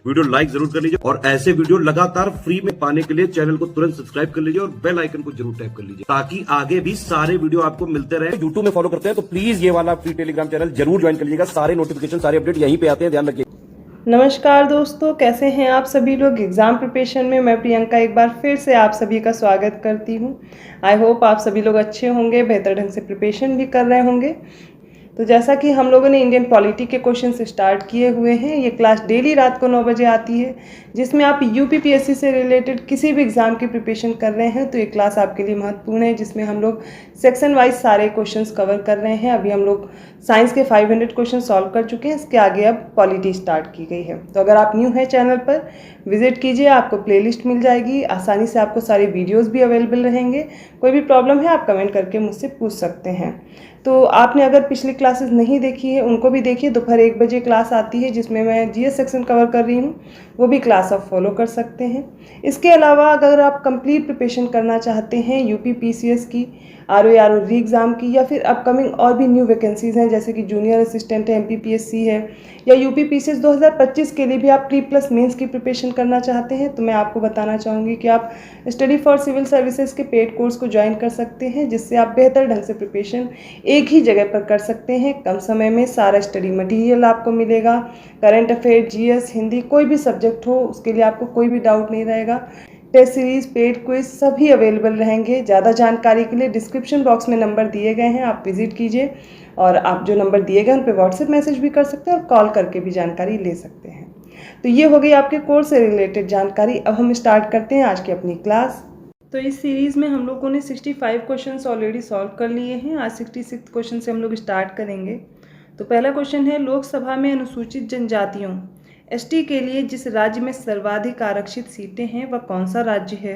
Video like जरूर कर लीजिए और ऐसे वीडियो लगातार फ्री में पाने के लिए चैनल को तुरंत सब्सक्राइब कर लीजिए और बेल आइकन को जरूर टैप कर लीजिए ताकि आगे भी सारे वीडियो आपको मिलते रहे। यूट्यूब में फॉलो करते हैं तो प्लीज ये वाला फ्री टेलीग्राम चैनल जरूर ज्वाइन कर लीजिएगा। सारे नोटिफिकेशन सारे अपडेट यहीं पे आते हैं, ध्यान रखिए। नमस्कार दोस्तों, कैसे हैं आप सभी लोग। एग्ज़ाम प्रिपरेशन में मैं प्रियंका एक बार फिर से आप सभी का स्वागत करती हूं। आई होप आप सभी लोग अच्छे होंगे, बेहतर ढंग से प्रिपरेशन भी कर रहे होंगे। तो जैसा कि हम लोगों ने इंडियन पॉलिटी के क्वेश्चंस स्टार्ट किए हुए हैं, ये क्लास डेली रात को 9 बजे आती है, जिसमें आप यूपीपीएससी से रिलेटेड किसी भी एग्ज़ाम की प्रिपरेशन कर रहे हैं तो ये क्लास आपके लिए महत्वपूर्ण है, जिसमें हम लोग सेक्शन वाइज सारे क्वेश्चंस कवर कर रहे हैं। अभी हम लोग साइंस के 500 क्वेश्चन सॉल्व कर चुके हैं, इसके आगे अब पॉलिटी स्टार्ट की गई है। तो अगर आप न्यू हैं चैनल पर, विजिट कीजिए, आपको प्लेलिस्ट मिल जाएगी, आसानी से आपको सारे वीडियोज़ भी अवेलेबल रहेंगे। कोई भी प्रॉब्लम है आप कमेंट करके मुझसे पूछ सकते हैं। तो आपने अगर पिछली क्लासेस नहीं देखी है उनको भी देखिए। दोपहर 1 बजे क्लास आती है जिसमें मैं जीएस सेक्शन कवर कर रही हूँ, वो भी क्लास आप फॉलो कर सकते हैं। इसके अलावा अगर आप कंप्लीट प्रिपरेशन करना चाहते हैं यूपी पीसीएस की, आरओ री एग्ज़ाम की, या फिर अपकमिंग और भी न्यू वैकेंसीज़ हैं जैसे कि जूनियर असिस्टेंट है, एमपीपीएससी है, या यूपी पीसीएस 2025 के लिए भी आप प्री प्लस मेंस की प्रिपरेशन करना चाहते हैं, तो मैं आपको बताना चाहूँगी कि आप स्टडी फॉर सिविल सर्विसेज के पेड कोर्स को ज्वाइन कर सकते हैं, जिससे आप बेहतर ढंग से प्रिपरेशन एक ही जगह पर कर सकते हैं। कम समय में सारा स्टडी मटेरियल आपको मिलेगा। करंट अफेयर, जीएस, हिंदी, कोई भी सब्जेक्ट हो उसके लिए आपको कोई भी डाउट नहीं रहेगा। टेस्ट सीरीज, पेड क्विज सभी अवेलेबल रहेंगे। ज़्यादा जानकारी के लिए डिस्क्रिप्शन बॉक्स में नंबर दिए गए हैं, आप विजिट कीजिए और आप जो नंबर दिए गए उन पर व्हाट्सएप मैसेज भी कर सकते हैं और कॉल करके भी जानकारी ले सकते हैं। तो ये हो गई आपके कोर्स से रिलेटेड जानकारी। अब हम स्टार्ट करते हैं आज की अपनी क्लास। तो इस सीरीज़ में हम लोगों ने 65 क्वेश्चंस ऑलरेडी सॉल्व कर लिए हैं। आज 66 क्वेश्चन से हम लोग स्टार्ट करेंगे। तो पहला क्वेश्चन है, लोकसभा में अनुसूचित जनजातियों एसटी के लिए जिस राज्य में सर्वाधिक आरक्षित सीटें हैं वह कौन सा राज्य है।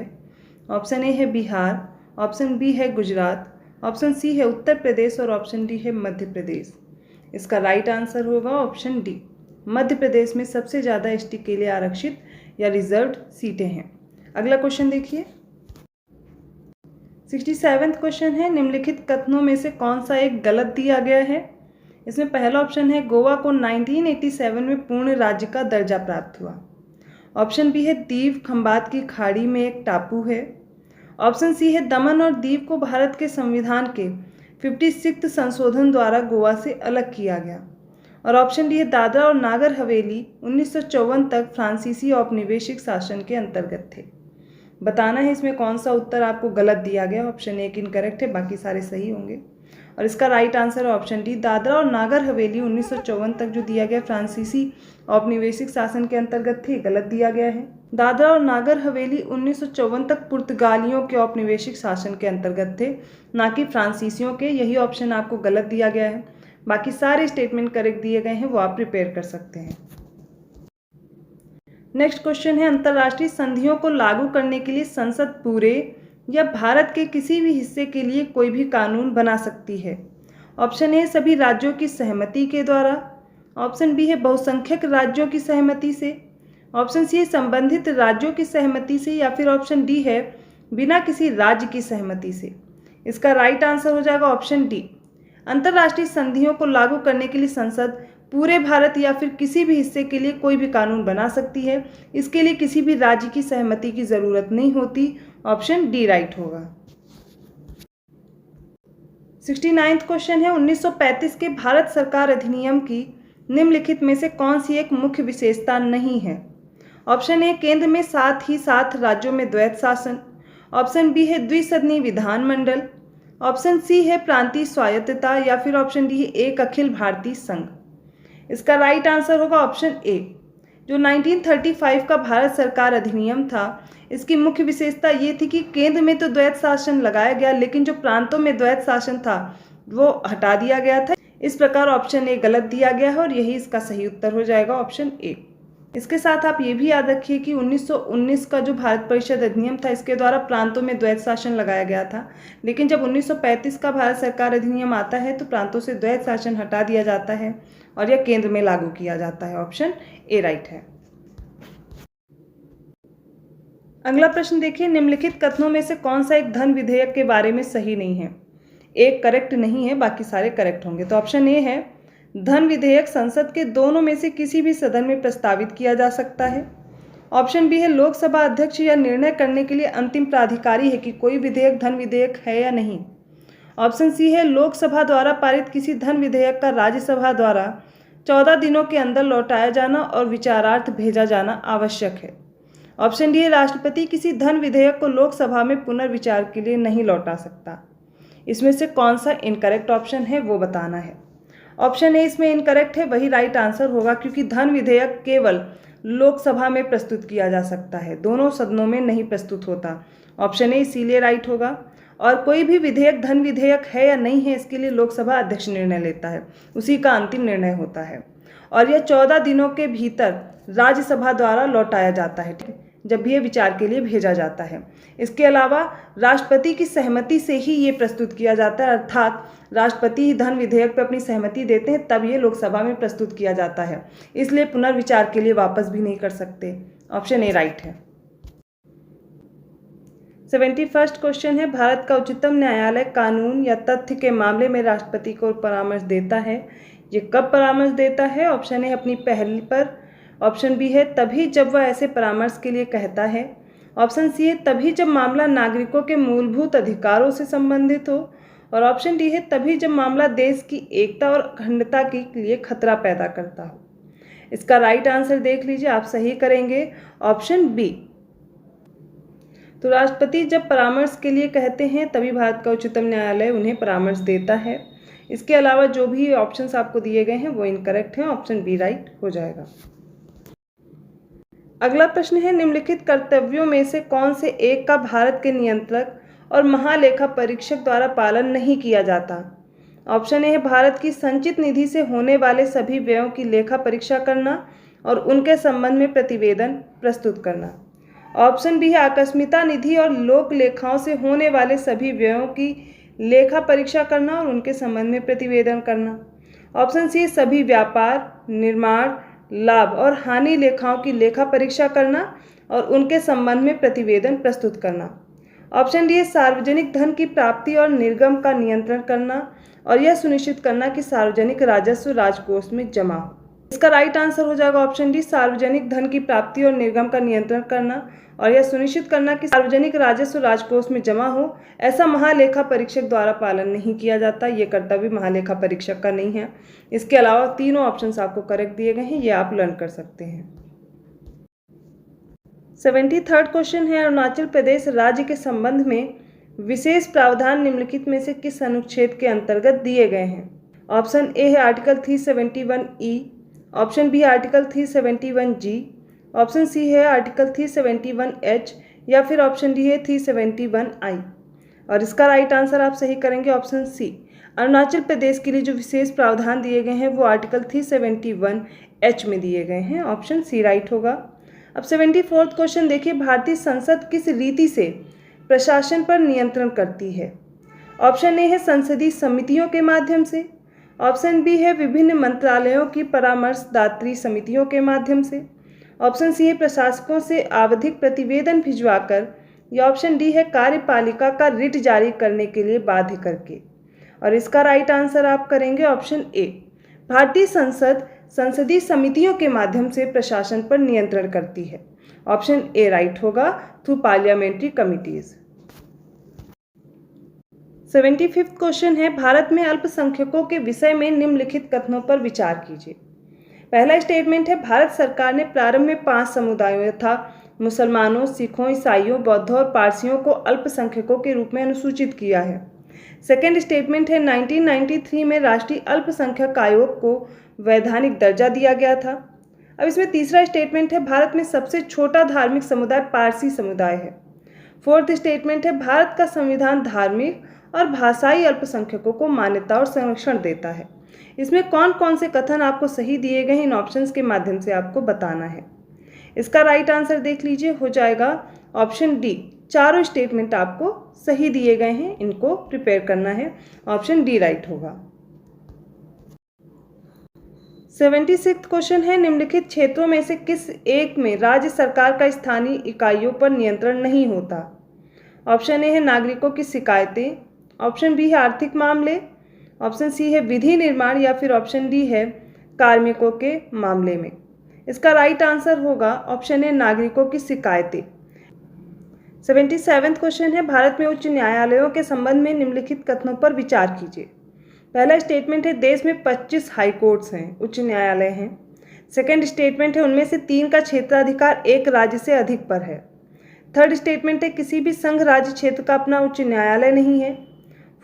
ऑप्शन ए है बिहार, ऑप्शन बी है गुजरात, ऑप्शन सी है उत्तर प्रदेश और ऑप्शन डी है मध्य प्रदेश। इसका राइट आंसर होगा ऑप्शन डी। मध्य प्रदेश में सबसे ज़्यादा एसटी के लिए आरक्षित या रिजर्व्ड सीटें हैं। अगला क्वेश्चन देखिए, 67वां क्वेश्चन है, निम्नलिखित कथनों में से कौन सा एक गलत दिया गया है। इसमें पहला ऑप्शन है, गोवा को 1987 में पूर्ण राज्य का दर्जा प्राप्त हुआ। ऑप्शन बी है, दीव खंबात की खाड़ी में एक टापू है। ऑप्शन सी है, दमन और दीव को भारत के संविधान के 56वें संशोधन द्वारा गोवा से अलग किया गया। और ऑप्शन डी है, दादरा और नागर हवेली 1954 तक फ्रांसीसी औपनिवेशिक शासन के अंतर्गत थे। बताना है इसमें कौन सा उत्तर आपको गलत दिया गया। ऑप्शन ए इनकरेक्ट है, बाकी सारे सही होंगे। और इसका राइट आंसर है ऑप्शन डी, दादरा और नागर हवेली 1954 तक जो दिया गया फ्रांसीसी औपनिवेशिक शासन के अंतर्गत थे, गलत दिया गया है। दादरा और नागर हवेली 1954 तक पुर्तगालियों के औपनिवेशिक शासन के अंतर्गत थे, ना कि फ्रांसीसियों के। यही ऑप्शन आपको गलत दिया गया है। बाकी सारे स्टेटमेंट करेक्ट दिए गए हैं, वो आप प्रिपेयर कर सकते हैं। नेक्स्ट क्वेश्चन है, अंतर्राष्ट्रीय संधियों को लागू करने के लिए संसद पूरे या भारत के किसी भी हिस्से के लिए कोई भी कानून बना सकती है। ऑप्शन ए, सभी राज्यों की सहमति के द्वारा। ऑप्शन बी है, बहुसंख्यक राज्यों की सहमति से। ऑप्शन सी है, संबंधित राज्यों की सहमति से, या फिर ऑप्शन डी है, बिना किसी राज्य की सहमति से। इसका राइट आंसर हो जाएगा ऑप्शन डी। अंतर्राष्ट्रीय संधियों को लागू करने के लिए संसद पूरे भारत या फिर किसी भी हिस्से के लिए कोई भी कानून बना सकती है। इसके लिए किसी भी राज्य की सहमति की जरूरत नहीं होती। ऑप्शन डी राइट होगा। 69वां क्वेश्चन है, 1935 के भारत सरकार अधिनियम की निम्नलिखित में से कौन सी एक मुख्य विशेषता नहीं है। ऑप्शन ए, केंद्र में साथ ही साथ राज्यों में द्वैत शासन। ऑप्शन बी है, द्विसदनीय विधानमंडल। ऑप्शन सी है, प्रांतीय स्वायत्तता, या फिर ऑप्शन डी है, एक अखिल भारतीय संघ। इसका राइट आंसर होगा ऑप्शन ए। जो 1935 का भारत सरकार अधिनियम था, इसकी मुख्य विशेषता ये थी कि केंद्र में तो द्वैत शासन लगाया गया, लेकिन जो प्रांतों में द्वैत शासन था वो हटा दिया गया था। इस प्रकार ऑप्शन ए गलत दिया गया है और यही इसका सही उत्तर हो जाएगा ऑप्शन ए। इसके साथ आप ये भी याद रखिए कि 1919 का जो भारत परिषद अधिनियम था, इसके द्वारा प्रांतों में द्वैत शासन लगाया गया था, लेकिन जब 1935 का भारत सरकार अधिनियम आता है तो प्रांतों से द्वैत शासन हटा दिया जाता है और यह केंद्र में लागू किया जाता है। ऑप्शन ए राइट है। अगला प्रश्न देखिए, निम्नलिखित कथनों में से कौन सा एक धन विधेयक के बारे में सही नहीं है। एक करेक्ट नहीं है, बाकी सारे करेक्ट होंगे। तो ऑप्शन ए है, धन विधेयक संसद के दोनों में से किसी भी सदन में प्रस्तावित किया जा सकता है। ऑप्शन बी है लोकसभा अध्यक्ष यह निर्णय करने के लिए अंतिम प्राधिकारी है कि कोई विधेयक धन विधेयक है या नहीं। ऑप्शन सी है लोकसभा द्वारा पारित किसी धन विधेयक का राज्यसभा द्वारा 14 दिनों के अंदर लौटाया जाना और विचारार्थ भेजा जाना आवश्यक है। ऑप्शन डी है राष्ट्रपति किसी धन विधेयक को लोकसभा में पुनर्विचार के लिए नहीं लौटा सकता। इसमें से कौन सा इनकरेक्ट ऑप्शन है वो बताना है। ऑप्शन ए इसमें इनकरेक्ट है, वही राइट आंसर होगा, क्योंकि धन विधेयक केवल लोकसभा में प्रस्तुत किया जा सकता है, दोनों सदनों में नहीं प्रस्तुत होता। ऑप्शन ए इसीलिए राइट होगा। और कोई भी विधेयक धन विधेयक है या नहीं है इसके लिए लोकसभा अध्यक्ष निर्णय लेता है, उसी का अंतिम निर्णय होता है। और यह 14 दिनों के भीतर राज्यसभा द्वारा लौटाया जाता है, जब भी ये विचार के लिए भेजा जाता है। इसके अलावा राष्ट्रपति की सहमति से ही ये प्रस्तुत किया जाता है, अर्थात राष्ट्रपति ही धन विधेयक पर अपनी सहमति देते हैं तब ये लोकसभा में प्रस्तुत किया जाता है, इसलिए पुनर्विचार के लिए वापस भी नहीं कर सकते। ऑप्शन ए राइट है। 71वां क्वेश्चन है भारत का उच्चतम न्यायालय कानून या तथ्य के मामले में राष्ट्रपति को परामर्श देता है। ये कब परामर्श देता है? ऑप्शन ए अपनी पहल पर। ऑप्शन बी है तभी जब वह ऐसे परामर्श के लिए कहता है। ऑप्शन सी है तभी जब मामला नागरिकों के मूलभूत अधिकारों से संबंधित हो। और ऑप्शन डी है तभी जब मामला देश की एकता और अखंडता के लिए खतरा पैदा करता हो। इसका राइट आंसर देख लीजिए, आप सही करेंगे ऑप्शन बी। तो राष्ट्रपति जब परामर्श के लिए कहते हैं तभी भारत का उच्चतम न्यायालय उन्हें परामर्श देता है। इसके अलावा जो भी ऑप्शंस आपको दिए गए हैं वो इनकरेक्ट हैं, ऑप्शन बी राइट हो जाएगा। अगला प्रश्न है निम्नलिखित कर्तव्यों में से कौन से एक का भारत के नियंत्रक और महालेखा परीक्षक द्वारा पालन नहीं किया जाता। ऑप्शन ए है भारत की संचित निधि से होने वाले सभी व्ययों की लेखा परीक्षा करना और उनके संबंध में प्रतिवेदन प्रस्तुत करना। ऑप्शन बी है आकस्मिकता निधि और लोक लेखाओं से होने वाले सभी व्ययों की लेखा परीक्षा करना और उनके संबंध में प्रतिवेदन करना। ऑप्शन सी सभी व्यापार, निर्माण, लाभ और हानि लेखाओं की लेखा परीक्षा करना और उनके संबंध में प्रतिवेदन प्रस्तुत करना। ऑप्शन डी है सार्वजनिक धन की प्राप्ति और निर्गम का नियंत्रण करना और यह सुनिश्चित करना कि सार्वजनिक राजस्व राजकोष में जमा हो। इसका राइट आंसर हो जाएगा ऑप्शन डी सार्वजनिक धन की प्राप्ति और निर्गम का नियंत्रण करना और यह सुनिश्चित करना कि सार्वजनिक राजस्व राजकोष में जमा हो। ऐसा महालेखा परीक्षक द्वारा पालन नहीं किया जाता, ये कर्तव्य महालेखा परीक्षक का नहीं है। इसके अलावा तीनों ऑप्शंस आपको करेक्ट दिए गए हैं, ये आप लर्न कर सकते हैं। 73वां क्वेश्चन है अरुणाचल प्रदेश राज्य के संबंध में विशेष प्रावधान निम्नलिखित में से किस अनुच्छेद के अंतर्गत दिए गए हैं। ऑप्शन ए है article 371E, option B article 371G, option C है आर्टिकल 371H या फिर ऑप्शन डी है 371I। और इसका राइट आंसर आप सही करेंगे ऑप्शन सी। अरुणाचल प्रदेश के लिए जो विशेष प्रावधान दिए गए हैं वो आर्टिकल 371H में दिए गए हैं, ऑप्शन सी राइट होगा। अब 74वां क्वेश्चन देखिए भारतीय संसद किस रीति से प्रशासन पर नियंत्रण करती है। ऑप्शन ए है संसदीय समितियों के माध्यम से, ऑप्शन बी है विभिन्न मंत्रालयों की परामर्शदात्री समितियों के माध्यम से, ऑप्शन सी है प्रशासकों से आवधिक प्रतिवेदन भिजवाकर या ऑप्शन डी है कार्यपालिका का रिट जारी करने के लिए बाध्य करके। और इसका राइट आंसर आप करेंगे ऑप्शन ए। भारतीय संसद संसदीय समितियों के माध्यम से प्रशासन पर नियंत्रण करती है, ऑप्शन ए राइट होगा थ्रू पार्लियामेंट्री कमिटीज। 75वां क्वेश्चन है भारत में अल्पसंख्यकों के विषय में निम्नलिखित कथनों पर विचार कीजिए। पहला स्टेटमेंट है भारत सरकार ने प्रारंभ में 5 समुदायों यथा मुसलमानों, सिखों, ईसाइयों, बौद्धों और पारसियों को अल्पसंख्यकों के रूप में अनुसूचित किया है। सेकेंड स्टेटमेंट है 1993 में राष्ट्रीय अल्पसंख्यक आयोग को वैधानिक दर्जा दिया गया था। अब इसमें तीसरा स्टेटमेंट है भारत में सबसे छोटा धार्मिक समुदाय पारसी समुदाय है। फोर्थ स्टेटमेंट है भारत का संविधान धार्मिक और भाषाई अल्पसंख्यकों को मान्यता और संरक्षण देता है। इसमें कौन कौन से कथन आपको सही दिए गए हैं इन ऑप्शंस के माध्यम से आपको बताना है। इसका राइट आंसर देख लीजिए, हो जाएगा ऑप्शन डी। चारों स्टेटमेंट आपको सही दिए गए हैं, इनको प्रिपेयर करना है, ऑप्शन डी राइट होगा। 76वां क्वेश्चन है निम्नलिखित क्षेत्रों में से किस एक में राज्य सरकार का स्थानीय इकाइयों पर नियंत्रण नहीं होता। ऑप्शन ए है नागरिकों की शिकायतें, ऑप्शन बी है आर्थिक मामले, ऑप्शन सी है विधि निर्माण या फिर ऑप्शन डी है कार्मिकों के मामले में। इसका राइट आंसर होगा ऑप्शन ए नागरिकों की शिकायतें। 77वां क्वेश्चन है भारत में उच्च न्यायालयों के संबंध में निम्नलिखित कथनों पर विचार कीजिए। पहला स्टेटमेंट है देश में 25 हाई कोर्ट्स हैं, उच्च न्यायालय हैं। सेकंड स्टेटमेंट है उनमें से 3 का क्षेत्राधिकार एक राज्य से अधिक पर है। थर्ड स्टेटमेंट है किसी भी संघ राज्य क्षेत्र का अपना उच्च न्यायालय नहीं है।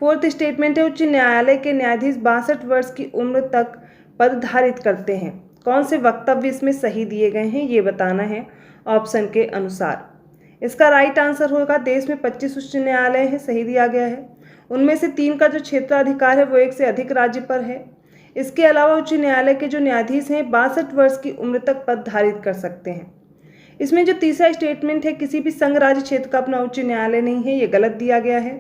फोर्थ स्टेटमेंट है उच्च न्यायालय के न्यायाधीश 62 वर्ष की उम्र तक पद धारित करते हैं। कौन से वक्तव्य इसमें सही दिए गए हैं ये बताना है ऑप्शन के अनुसार। इसका राइट आंसर होगा देश में 25 उच्च न्यायालय हैं, सही दिया गया है। उनमें से 3 का जो क्षेत्राधिकार है वो एक से अधिक राज्य पर है। इसके अलावा उच्च न्यायालय के जो न्यायाधीश हैं 62 वर्ष की उम्र तक पद धारित कर सकते हैं। इसमें जो तीसरा स्टेटमेंट है किसी भी संघ राज्य क्षेत्र का अपना उच्च न्यायालय नहीं है, ये गलत दिया गया है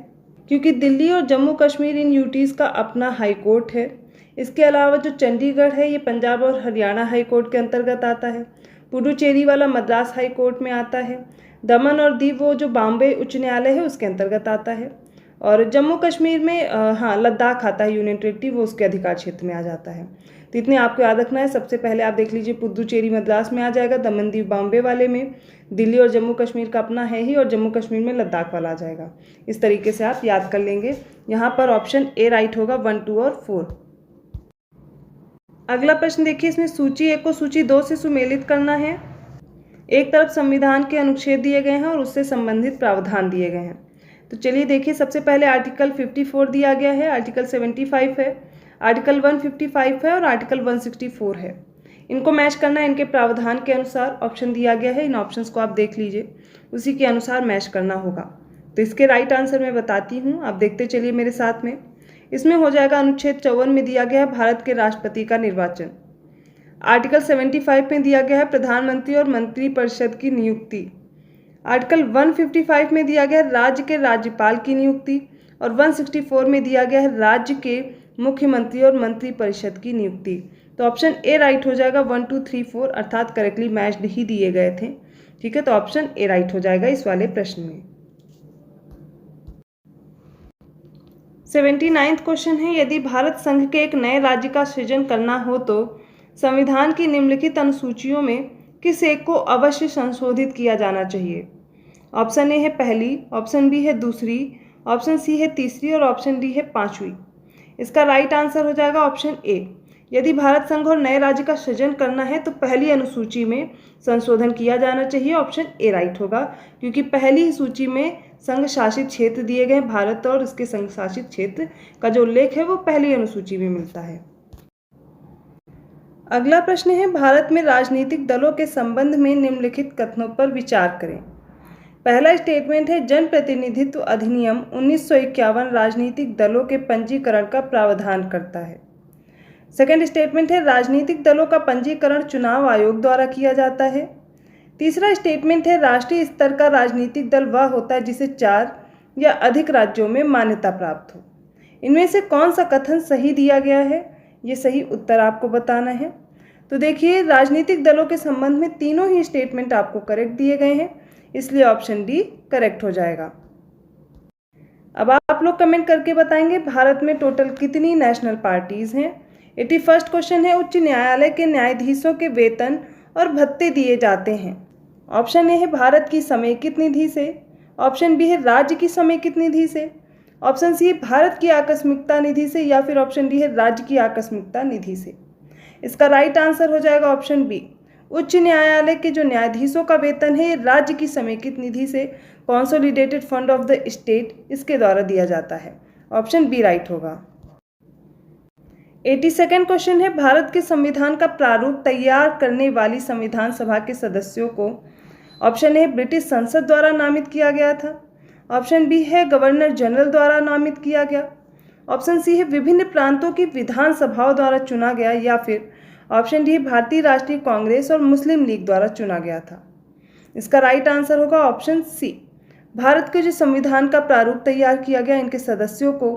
क्योंकि दिल्ली और जम्मू कश्मीर इन यूटीज़ का अपना हाई कोर्ट है। इसके अलावा जो चंडीगढ़ है ये पंजाब और हरियाणा हाई कोर्ट के अंतर्गत आता है। पुडुचेरी वाला मद्रास हाई कोर्ट में आता है। दमन और दीव वो जो बॉम्बे उच्च न्यायालय है उसके अंतर्गत आता है। और जम्मू कश्मीर में लद्दाख आता है यूनियन टेरिटरी, वो उसके अधिकार क्षेत्र में आ जाता है। तो इतने आपको याद रखना है। सबसे पहले आप देख लीजिए पुडुचेरी मद्रास में आ जाएगा, दमन दीव बॉम्बे वाले में, दिल्ली और जम्मू कश्मीर का अपना है ही, और जम्मू कश्मीर में लद्दाख वाला आ जाएगा। इस तरीके से आप याद कर लेंगे। यहाँ पर ऑप्शन ए राइट होगा 1, 2 और 4। अगला प्रश्न देखिए, इसमें सूची 1 को सूची 2 से सुमेलित करना है। एक तरफ संविधान के अनुच्छेद दिए गए हैं और उससे संबंधित प्रावधान दिए गए हैं। तो चलिए देखिए, सबसे पहले आर्टिकल 54 दिया गया है, आर्टिकल 75 है, आर्टिकल 155 है और आर्टिकल 164 है। इनको मैच करना है इनके प्रावधान के अनुसार। ऑप्शन दिया गया है, इन ऑप्शंस को आप देख लीजिए, उसी के अनुसार मैच करना होगा। तो इसके राइट आंसर मैं बताती हूँ, आप देखते चलिए मेरे साथ में। इसमें हो जाएगा अनुच्छेद 54 में दिया गया है भारत के राष्ट्रपति का निर्वाचन। आर्टिकल 75 में दिया गया है प्रधानमंत्री और मंत्रिपरिषद की नियुक्ति। आर्टिकल 155 में दिया गया है राज्य के राज्यपाल की नियुक्ति, और 164 में दिया गया है राज्य के मुख्यमंत्री और मंत्रिपरिषद की नियुक्ति। तो ऑप्शन ए राइट हो जाएगा 1, 2, 3, 4, अर्थात करेक्टली मैच्ड ही दिए गए थे। ठीक है, तो ऑप्शन ए राइट हो जाएगा इस वाले प्रश्न में। 79वां क्वेश्चन है, यदि भारत संघ के एक नए राज्य का सृजन करना हो तो संविधान की निम्नलिखित अनुसूचियों में किस एक को अवश्य संशोधित किया जाना चाहिए। ऑप्शन ए है पहली, ऑप्शन बी है दूसरी, ऑप्शन सी है तीसरी और ऑप्शन डी है पांचवी। इसका राइट आंसर हो जाएगा ऑप्शन ए। यदि भारत संघ और नए राज्य का सृजन करना है तो पहली अनुसूची में संशोधन किया जाना चाहिए। ऑप्शन ए राइट होगा क्योंकि पहली सूची में संघ शासित क्षेत्र दिए गए, भारत और इसके संघ शासित क्षेत्र का जो उल्लेख है वो पहली अनुसूची में मिलता है। अगला प्रश्न है, भारत में राजनीतिक दलों के संबंध में निम्नलिखित कथनों पर विचार करें। पहला स्टेटमेंट है जनप्रतिनिधित्व अधिनियम 1951 राजनीतिक दलों के पंजीकरण का प्रावधान करता है। सेकंड स्टेटमेंट है राजनीतिक दलों का पंजीकरण चुनाव आयोग द्वारा किया जाता है। तीसरा स्टेटमेंट है राष्ट्रीय स्तर का राजनीतिक दल वह होता है जिसे 4 या अधिक राज्यों में मान्यता प्राप्त हो। इनमें से कौन सा कथन सही दिया गया है, ये सही उत्तर आपको बताना है। तो देखिए, राजनीतिक दलों के संबंध में तीनों ही स्टेटमेंट आपको करेक्ट दिए गए हैं, इसलिए ऑप्शन डी करेक्ट हो जाएगा। अब आप लोग कमेंट करके बताएंगे भारत में टोटल कितनी नेशनल पार्टीज हैं। 81वां क्वेश्चन है, उच्च न्यायालय के न्यायाधीशों के वेतन और भत्ते दिए जाते हैं। ऑप्शन ए है भारत की समेकित निधि से, ऑप्शन बी है राज्य की समेकित निधि से, ऑप्शन सी है भारत की आकस्मिकता निधि से, या फिर ऑप्शन डी है राज्य की आकस्मिकता निधि से। इसका राइट आंसर हो जाएगा ऑप्शन बी। उच्च न्यायालय के जो न्यायाधीशों का वेतन है ये राज्य की समेकित निधि से, consolidated fund of the state, इसके द्वारा दिया जाता है। ऑप्शन बी राइट होगा। 82वां क्वेश्चन है, भारत के संविधान का प्रारूप तैयार करने वाली संविधान सभा के सदस्यों को ऑप्शन ए ब्रिटिश संसद द्वारा नामित किया गया था, ऑप्शन बी है गवर्नर जनरल द्वारा नामित किया गया, ऑप्शन सी है विभिन्न प्रांतों की विधानसभाओं द्वारा चुना गया, या फिर ऑप्शन डी भारतीय राष्ट्रीय कांग्रेस और मुस्लिम लीग द्वारा चुना गया था। इसका राइट आंसर होगा ऑप्शन सी। भारत के जो संविधान का प्रारूप तैयार किया गया इनके सदस्यों को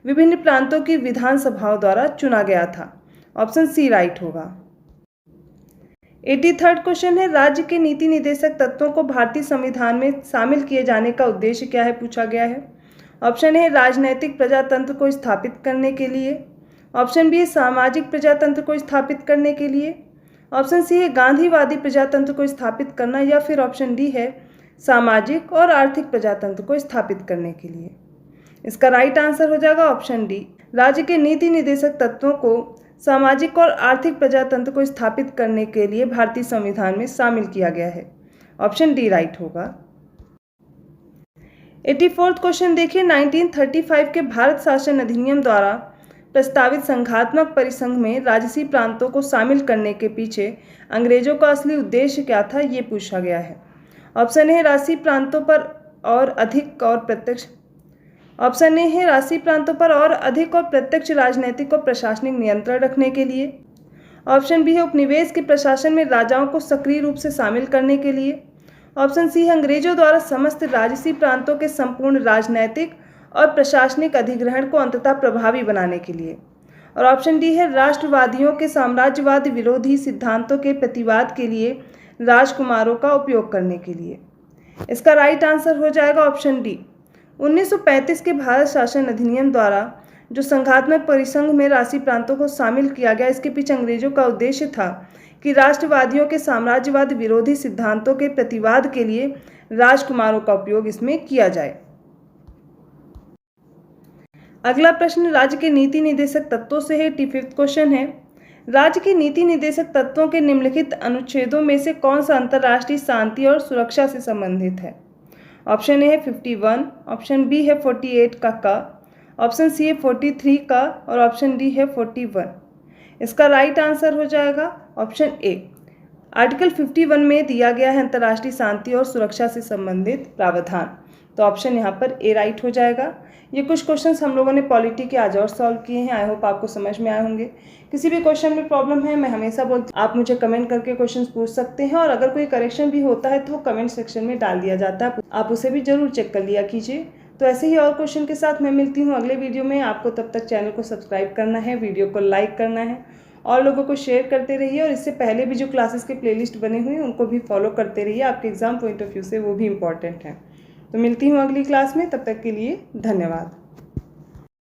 विभिन्न प्रांतों की विधानसभाओं द्वारा चुना गया था। ऑप्शन सी राइट होगा। 83वां क्वेश्चन है, राज्य के नीति निदेशक तत्वों को भारतीय संविधान में शामिल किए जाने का उद्देश्य क्या है, पूछा गया है। ऑप्शन ए राजनैतिक प्रजातंत्र को स्थापित करने के लिए, ऑप्शन बी सामाजिक प्रजातंत्र को स्थापित करने के लिए, ऑप्शन सी है गांधीवादी प्रजातंत्र को स्थापित करना, या फिर ऑप्शन डी है सामाजिक और आर्थिक प्रजातंत्र को स्थापित करने के लिए। इसका राइट आंसर हो जाएगा ऑप्शन डी। राज्य के नीति निर्देशक तत्वों को सामाजिक और आर्थिक प्रजातंत्र को स्थापित करने के लिए भारतीय संविधान में शामिल किया गया है। ऑप्शन डी राइट होगा। 84वां क्वेश्चन देखिए, 1935 के भारत शासन अधिनियम द्वारा प्रस्तावित संघात्मक परिसंघ में राजसी प्रांतों को शामिल करने के पीछे अंग्रेजों का असली उद्देश्य क्या था, ये पूछा गया है। ऑप्शन ए राजसी प्रांतों पर और अधिक और प्रत्यक्ष ऑप्शन ए है राजसी प्रांतों पर और अधिक और प्रत्यक्ष राजनीतिक और प्रशासनिक नियंत्रण रखने के लिए, ऑप्शन बी है उपनिवेश के प्रशासन में राजाओं को सक्रिय रूप से शामिल करने के लिए, ऑप्शन सी है अंग्रेजों द्वारा समस्त राजसी प्रांतों के संपूर्ण राजनैतिक और प्रशासनिक अधिग्रहण को अंततः प्रभावी बनाने के लिए, और ऑप्शन डी है राष्ट्रवादियों के साम्राज्यवाद विरोधी सिद्धांतों के प्रतिवाद के लिए राजकुमारों का उपयोग करने के लिए। इसका राइट आंसर हो जाएगा ऑप्शन डी। 1935 के भारत शासन अधिनियम द्वारा जो संघात्मक परिसंघ में राजसी प्रांतों को शामिल किया गया, इसके पीछे अंग्रेजों का उद्देश्य था कि राष्ट्रवादियों के साम्राज्यवाद विरोधी सिद्धांतों के प्रतिवाद के लिए राजकुमारों का उपयोग इसमें किया जाए। अगला प्रश्न राज्य के नीति निर्देशक तत्वों से है। 85वां क्वेश्चन है, राज्य के नीति निर्देशक तत्वों के निम्नलिखित अनुच्छेदों में से कौन सा अंतर्राष्ट्रीय शांति और सुरक्षा से संबंधित है। ऑप्शन ए है 51, ऑप्शन बी है 48 का, ऑप्शन सी है 43 का, और ऑप्शन डी है 41। इसका राइट आंसर हो जाएगा ऑप्शन ए। आर्टिकल 51 में दिया गया है अंतर्राष्ट्रीय शांति और सुरक्षा से संबंधित प्रावधान, तो ऑप्शन यहाँ पर ए राइट हो जाएगा। ये कुछ क्वेश्चंस हम लोगों ने पॉलिटी के आज और सॉल्व किए हैं। आई होप आपको समझ में आए होंगे। किसी भी क्वेश्चन में प्रॉब्लम है, मैं हमेशा बोलती हूँ आप मुझे कमेंट करके क्वेश्चंस पूछ सकते हैं, और अगर कोई करेक्शन भी होता है तो वो कमेंट सेक्शन में डाल दिया जाता है, आप उसे भी जरूर चेक कर लिया कीजिए। तो ऐसे ही और क्वेश्चन के साथ मैं मिलती हूँ अगले वीडियो में। आपको तब तक चैनल को सब्सक्राइब करना है, वीडियो को लाइक करना है, और लोगों को शेयर करते रहिए, और इससे पहले भी जो क्लासेस के प्लेलिस्ट बने हुए हैं उनको भी फॉलो करते रहिए। आपके एग्जाम पॉइंट ऑफ व्यू से वो भी इम्पॉर्टेंट है। तो मिलती हूँ अगली क्लास में, तब तक के लिए धन्यवाद।